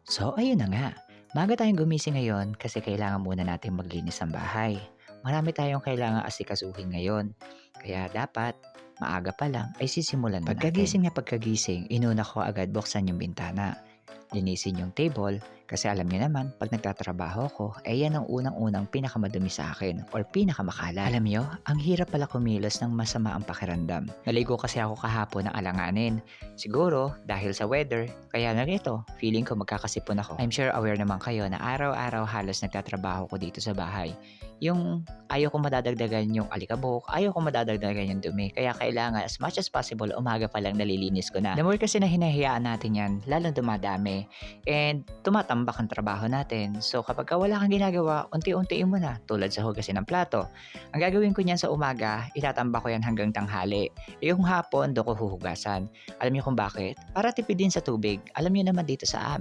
So ayun na nga, maaga tayong gumising ngayon kasi kailangan muna natin maglinis ng bahay. Marami tayong kailangang asikasuhin ngayon. Kaya dapat maaga pa lang ay sisimulan na natin. Pagkagising, inuna ko agad buksan yung bintana. Linisin yung table kasi alam niyo naman pag nagtatrabaho ko ay yan ang unang-unang pinakamadumi sa akin or pinakamakalat. Alam niyo, ang hirap pala kumilos ng masama ang pakiramdam. Naligo kasi ako kahapon ng alanganin. Siguro dahil sa weather, kaya narito, feeling ko magkakasipon ako. I'm sure aware naman kayo na araw-araw halos nagtatrabaho ko dito sa bahay. Yung ayaw ko madadagdagan yung alikabok, ayaw ko madadagdagan yung dumi. Kaya kailangan as much as possible umaga pa lang nalilinis ko na. The more kasi na hinahayaan natin yan, lalong dumadami. And tumatambak ang trabaho natin. So kapag wala kang ginagawa, unti-untiin mo na. Tulad sa hugasin ng plato. Ang gagawin ko niyan sa umaga, itatambak ko yan hanggang tanghali. Yung hapon, doon ko huhugasan. Alam niyo kung bakit? Para tipid din sa tubig. Alam niyo naman dito sa amin,